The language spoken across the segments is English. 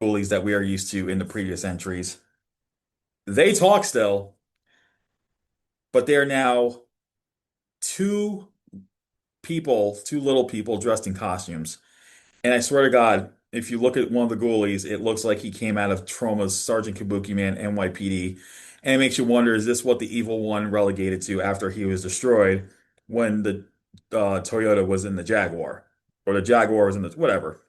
Ghoulies that we are used to in the previous entries. They talk still, but they are now two two little people dressed in costumes. And I swear to God, if you look at one of the ghoulies, it looks like he came out of Troma's Sergeant Kabuki Man NYPD. And it makes you wonder, is this what the evil one relegated to after he was destroyed when the Toyota was in the Jaguar? Or the Jaguar was in the whatever.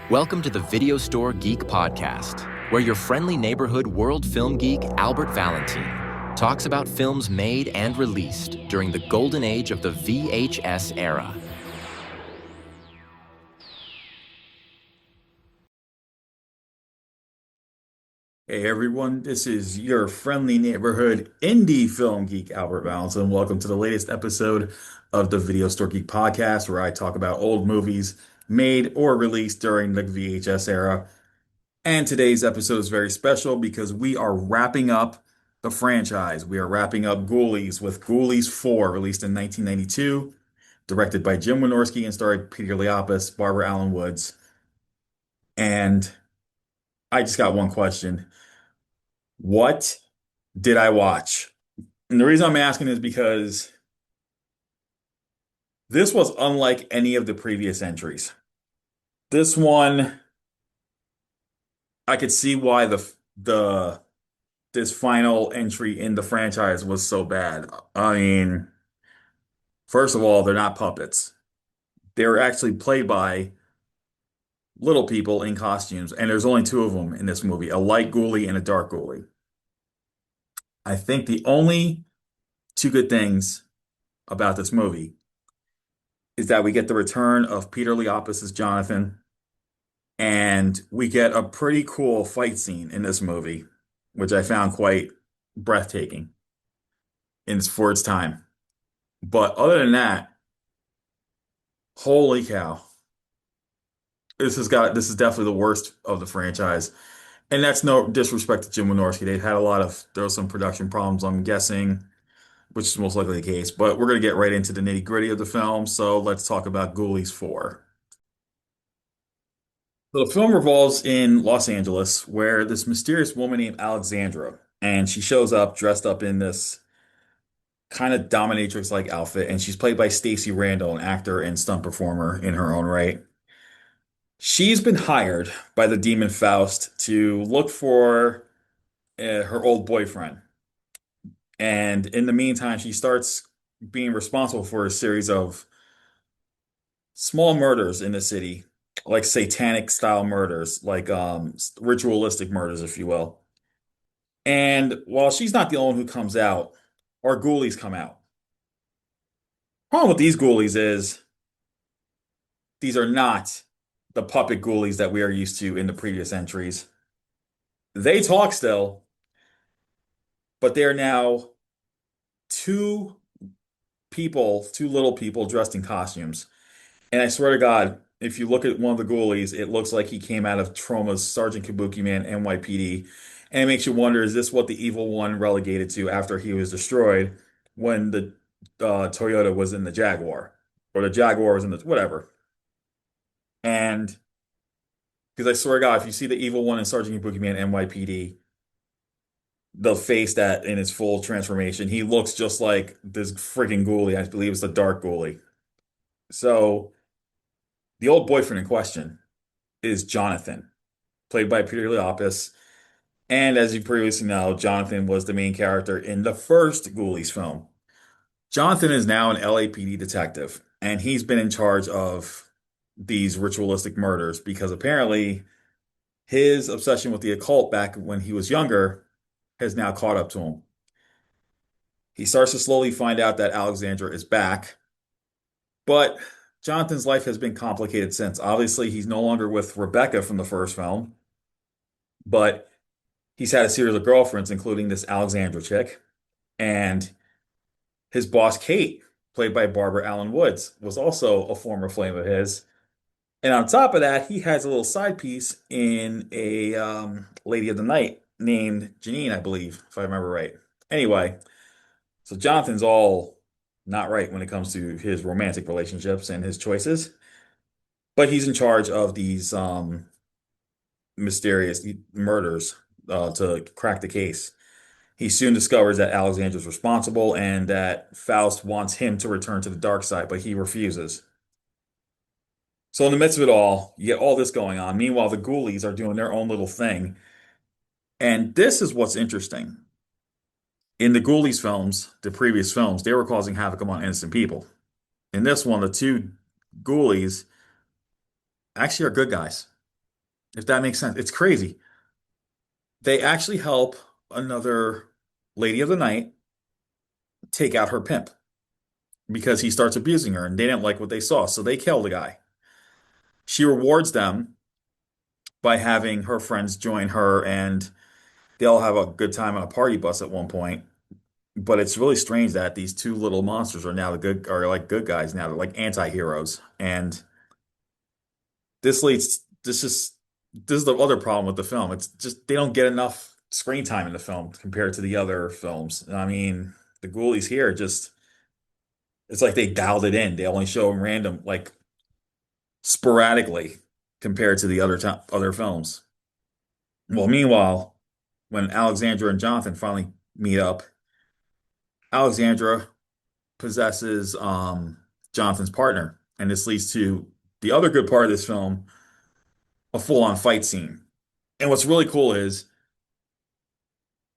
Welcome to the Video Store Geek Podcast, where your friendly neighborhood world film geek Albert Valentine talks about films made and released during the golden age of the VHS era. Hey everyone, this is your friendly neighborhood indie film geek Albert Valentine. Welcome to the latest episode of the Video Store Geek Podcast, where I talk about old movies made or released during the VHS era. And today's episode is very special because we are wrapping up the franchise. We are wrapping up Ghoulies with Ghoulies 4, released in 1992, directed by Jim Wynorski and starring Peter Liapis, Barbara Allen Woods. And I just got one question. What did I watch? And the reason I'm asking is because this was unlike any of the previous entries. This one, I could see why the this final entry in the franchise was so bad. I mean, first of all, they're not puppets. They're actually played by little people in costumes, and there's only two of them in this movie, a light ghoulie and a dark ghoulie. I think the only two good things about this movie is that we get the return of Peter Liapis as Jonathan, and we get a pretty cool fight scene in this movie, which I found quite breathtaking for its time. But other than that, holy cow. This is definitely the worst of the franchise. And that's no disrespect to Jim Wynorski. There was some production problems, I'm guessing, which is most likely the case. But we're going to get right into the nitty-gritty of the film. So let's talk about Ghoulies 4. So the film revolves in Los Angeles, where this mysterious woman named Alexandra, and she shows up dressed up in this kind of dominatrix-like outfit, and she's played by Stacey Randall, an actor and stunt performer in her own right. She's been hired by the demon Faust to look for her old boyfriend. And in the meantime, she starts being responsible for a series of small murders in the city, like satanic style murders, like ritualistic murders, if you will. And while she's not the only one who comes out, our ghoulies come out. Problem with these ghoulies is these are not the puppet ghoulies that we are used to in the previous entries. They talk still, but they are now two two little people dressed in costumes. And I swear to God, if you look at one of the ghoulies, it looks like he came out of Troma's Sergeant Kabuki Man NYPD. And it makes you wonder, is this what the evil one relegated to after he was destroyed when the Toyota was in the Jaguar? Or the Jaguar was in the whatever. And because I swear to God, if you see the evil one in Sergeant Kabuki Man NYPD, the face that in its full transformation, he looks just like this freaking ghoulie. I believe it's the dark ghoulie. So the old boyfriend in question is Jonathan, played by Peter Liapis. And as you previously know, Jonathan was the main character in the first Ghoulies film. Jonathan is now an LAPD detective, and he's been in charge of these ritualistic murders because apparently his obsession with the occult back when he was younger has now caught up to him. He starts to slowly find out that Alexandra is back, but Jonathan's life has been complicated since. Obviously, he's no longer with Rebecca from the first film, but he's had a series of girlfriends, including this Alexandra chick. And his boss, Kate, played by Barbara Allen Woods, was also a former flame of his. And on top of that, he has a little side piece in a Lady of the Night named Janine, I believe, if I remember right. Anyway, So Jonathan's all not right when it comes to his romantic relationships and his choices, but he's in charge of these mysterious murders to crack the case. He soon discovers that Alexander's responsible and that Faust wants him to return to the dark side, but he refuses. So in the midst of it all, you get all this going on. Meanwhile, the Ghoulies are doing their own little thing. And this is what's interesting. In the Ghoulies films, the previous films, they were causing havoc among innocent people. In this one, the two Ghoulies actually are good guys, if that makes sense. It's crazy. They actually help another lady of the night take out her pimp because he starts abusing her and they didn't like what they saw. So they kill the guy. She rewards them by having her friends join her and they all have a good time on a party bus at one point. But it's really strange that these two little monsters are now the good are like good guys now. They're like anti-heroes. And this is the other problem with the film. It's just they don't get enough screen time in the film compared to the other films. I mean, the Ghoulies here just it's like they dialed it in. They only show them random like sporadically compared to the other films. Well, meanwhile, when Alexandra and Jonathan finally meet up, Alexandra possesses Jonathan's partner, and this leads to the other good part of this film, a full-on fight scene. And what's really cool is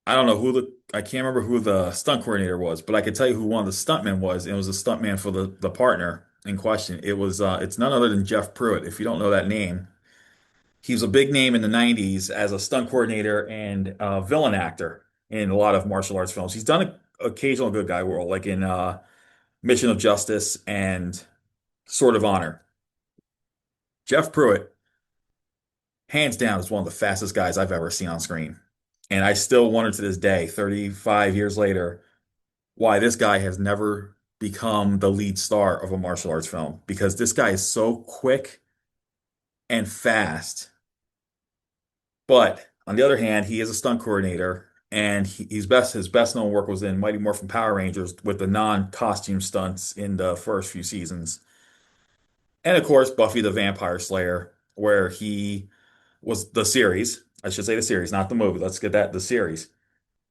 I can't remember who the stunt coordinator was, but I could tell you who one of the stuntmen was, and it was the stuntman for the partner in question. It's none other than Jeff Pruitt. If you don't know that name, he was a big name in the 90s as a stunt coordinator and villain actor in a lot of martial arts films. He's done an occasional good guy role, like in Mission of Justice and Sword of Honor. Jeff Pruitt, hands down, is one of the fastest guys I've ever seen on screen. And I still wonder to this day, 35 years later, why this guy has never become the lead star of a martial arts film because this guy is so quick and fast. But on the other hand, he is a stunt coordinator and his best known work was in Mighty Morphin Power Rangers with the non-costume stunts in the first few seasons. And of course, Buffy the Vampire Slayer, where he was the series. I should say the series, not the movie. Let's get that the series.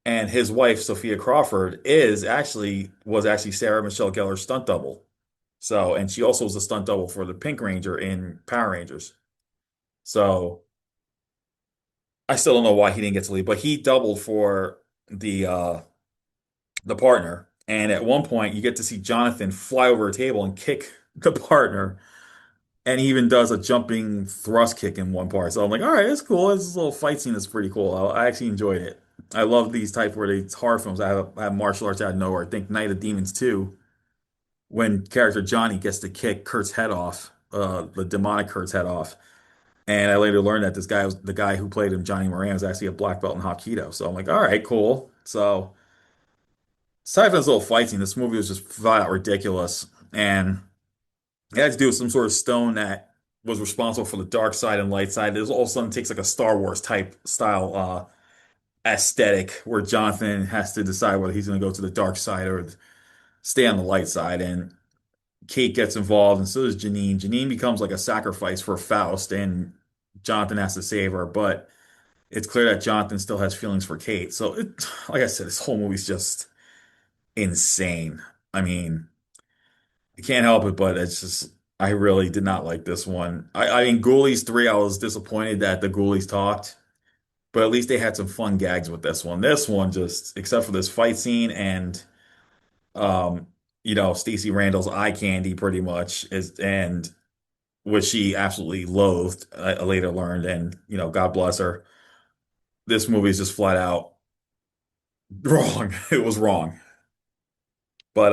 And his wife, Sophia Crawford, was actually Sarah Michelle Gellar's stunt double. So, and she also was a stunt double for the Pink Ranger in Power Rangers. So, I still don't know why he didn't get to lead, but he doubled for the partner. And at one point, you get to see Jonathan fly over a table and kick the partner. And he even does a jumping thrust kick in one part. So I'm like, all right, that's cool. This little fight scene is pretty cool. I actually enjoyed it. I love these type where they horror films that have martial arts out of nowhere. I think Night of Demons 2, when character Johnny gets to kick Kurt's head off, the demonic Kurt's head off. And I later learned that this guy was the guy who played him, Johnny Moran, was actually a black belt in Hapkido. So I'm like, all right, cool. So aside from this little fight scene, this movie was just flat out ridiculous. And it had to do with some sort of stone that was responsible for the dark side and light side. This all of a sudden takes like a Star Wars type style aesthetic where Jonathan has to decide whether he's going to go to the dark side or stay on the light side. And Kate gets involved, and so does Janine. Janine becomes like a sacrifice for Faust, and Jonathan has to save her. But it's clear that Jonathan still has feelings for Kate. So, like I said, this whole movie's just insane. I mean, I can't help it, but it's just I really did not like this one. I mean, Ghoulies 3, I was disappointed that the Ghoulies talked, but at least they had some fun gags with this one. This one just, except for this fight scene and um, Stacey Randall's eye candy pretty much is and which she absolutely loathed, I later learned, and God bless her. This movie is just flat out wrong. It was wrong. But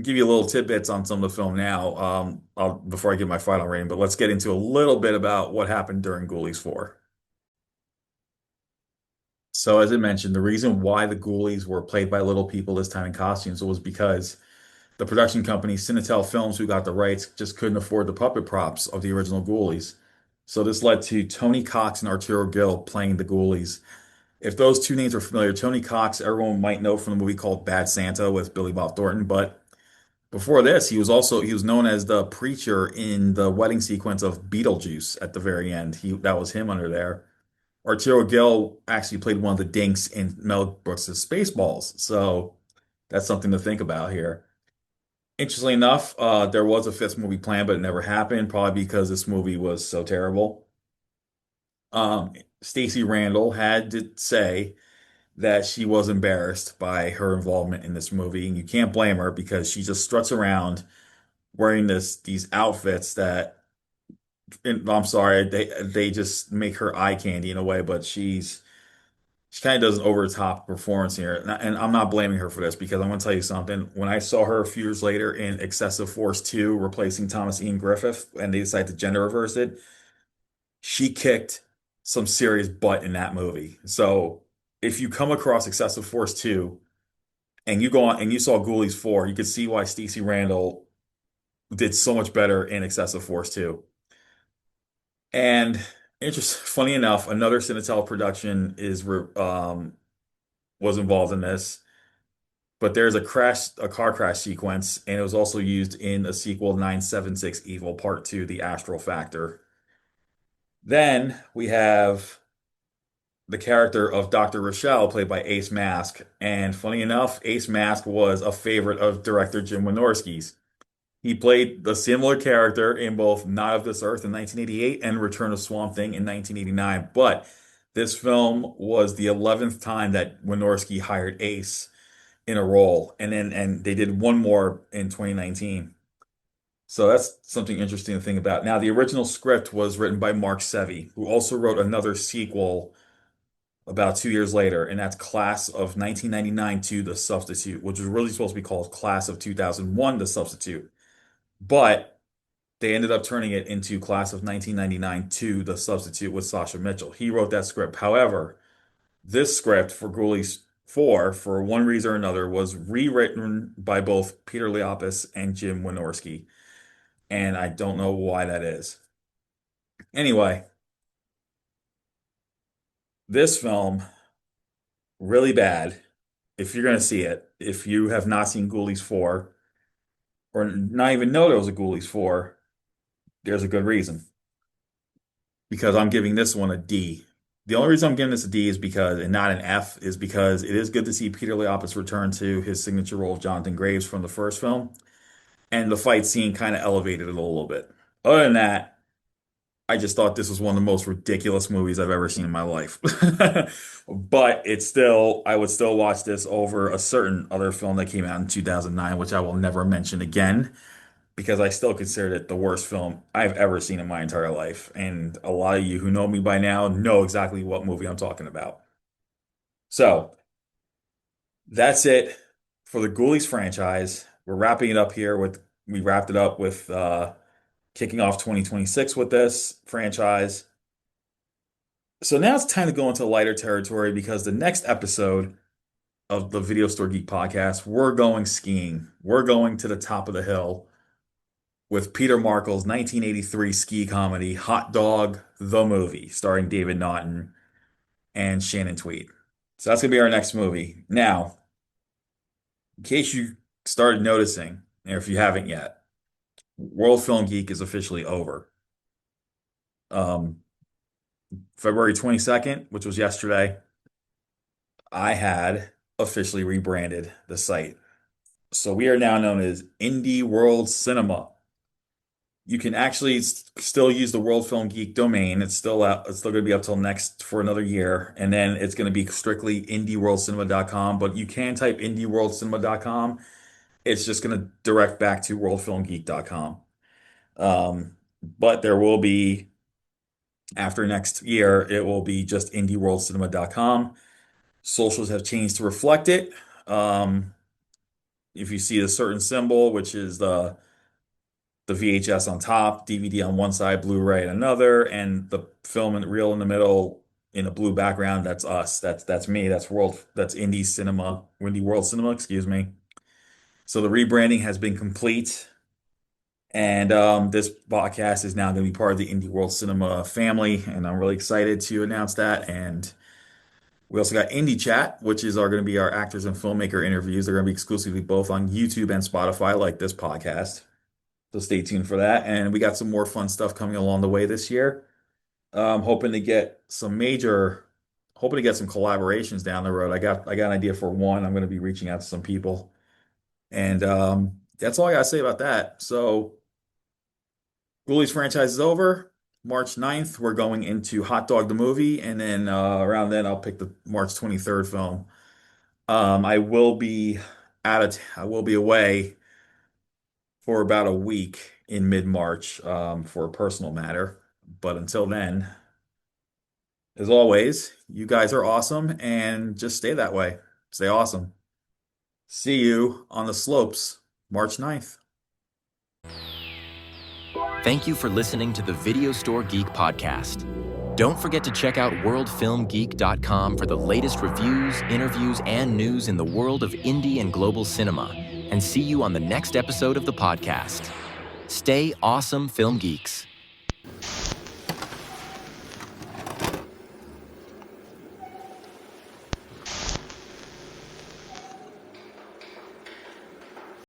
give you a little tidbits on some of the film now. Before I give my final rating, but let's get into a little bit about what happened during Ghoulies 4. So, as I mentioned, the reason why the Ghoulies were played by little people this time in costumes was because the production company, Cinetel Films, who got the rights, just couldn't afford the puppet props of the original Ghoulies. So this led to Tony Cox and Arturo Gil playing the Ghoulies. If those two names are familiar, Tony Cox, everyone might know from the movie called Bad Santa with Billy Bob Thornton, but before this, he was known as the preacher in the wedding sequence of Beetlejuice at the very end. That was him under there. Arturo Gil actually played one of the dinks in Mel Brooks' Spaceballs, so that's something to think about here. Interestingly enough, there was a fifth movie planned, but it never happened, probably because this movie was so terrible. Stacey Randall had to say that she was embarrassed by her involvement in this movie, and you can't blame her because she just struts around wearing these outfits that, and I'm sorry, they just make her eye candy in a way, but she kind of does an over the top performance here, and I'm not blaming her for this because I'm going to tell you something. When I saw her a few years later in Excessive Force 2, replacing Thomas Ian Griffith, and they decided to gender reverse it, she kicked some serious butt in that movie. So if you come across Excessive Force 2 and you go on and you saw Ghoulies 4, you could see why Stacey Randall did so much better in Excessive Force 2. And funny enough, another Cinetel production was involved in this, but there's a car crash sequence, and it was also used in a sequel, 976 Evil Part 2, The Astral Factor. Then we have the character of Dr. Rochelle, played by Ace Mask. And funny enough, Ace Mask was a favorite of director Jim Wynorski's. He played the similar character in both Not of This Earth in 1988 and Return of Swamp Thing in 1989. But this film was the 11th time that Wynorski hired Ace in a role, and they did one more in 2019. So that's something interesting to think about. Now, the original script was written by Mark Sevi, who also wrote another sequel about 2 years later, and that's Class of 1999 to The Substitute, which was really supposed to be called Class of 2001, The Substitute. But they ended up turning it into Class of 1999 to The Substitute with Sasha Mitchell. He wrote that script. However, this script for Ghoulies 4, for one reason or another, was rewritten by both Peter Liapis and Jim Wynorski, and I don't know why that is. Anyway, this film, really bad. If you're going to see it, if you have not seen Ghoulies 4, or not even know there was a Ghoulies 4, there's a good reason. Because I'm giving this one a D. The only reason I'm giving this a D is because, and not an F, is because it is good to see Peter Liapis return to his signature role of Jonathan Graves from the first film, and the fight scene kind of elevated it a little bit. Other than that, I just thought this was one of the most ridiculous movies I've ever seen in my life. But I would still watch this over a certain other film that came out in 2009, which I will never mention again, because I still consider it the worst film I've ever seen in my entire life. And a lot of you who know me by now know exactly what movie I'm talking about. So that's it for the Ghoulies franchise. We wrapped it up with kicking off 2026 with this franchise. So now it's time to go into lighter territory because the next episode of the Video Store Geek podcast, we're going skiing. We're going to the top of the hill with Peter Markle's 1983 ski comedy Hot Dog the Movie, starring David Naughton and Shannon Tweed. So that's gonna be our next movie. Now, in case you started noticing, or if you haven't yet, World Film Geek is officially over. Um, February 22nd, which was yesterday, I had officially rebranded the site. So we are now known as Indie World Cinema. You can actually still use the World Film Geek domain. It's still out. It's still going to be up till next for another year. And then it's going to be strictly indieworldcinema.com. But you can type indieworldcinema.com. It's just going to direct back to worldfilmgeek.com. But there will be, after next year, it will be just indieworldcinema.com. Socials have changed to reflect it. Um, if you see a certain symbol, which is the VHS on top, DVD on one side, Blu-ray on another, and the film and reel in the middle in a blue background. That's us. That's me. That's Indie World Cinema, excuse me. So the rebranding has been complete, and this podcast is now going to be part of the Indie World Cinema family, and I'm really excited to announce that. And We also got Indie Chat, which is going to be our actors and filmmaker interviews. They're going to be exclusively both on YouTube and Spotify, like this podcast. So stay tuned for that. And we got some more fun stuff coming along the way this year. Hoping to get some major, hoping to get some collaborations down the road. I got an idea for one. I'm going to be reaching out to some people, and that's all I got to say about that. So, Ghoulies franchise is over. March 9th, we're going into Hot Dog the movie, and then around then I'll pick the March 23rd film. I will be I will be away for about a week in mid-March for a personal matter. But until then, as always, you guys are awesome and just stay that way. Stay awesome. See you on the slopes, March 9th. Thank you for listening to the Video Store Geek podcast. Don't forget to check out worldfilmgeek.com for the latest reviews, interviews, and news in the world of indie and global cinema. And see you on the next episode of the podcast. Stay awesome, film geeks.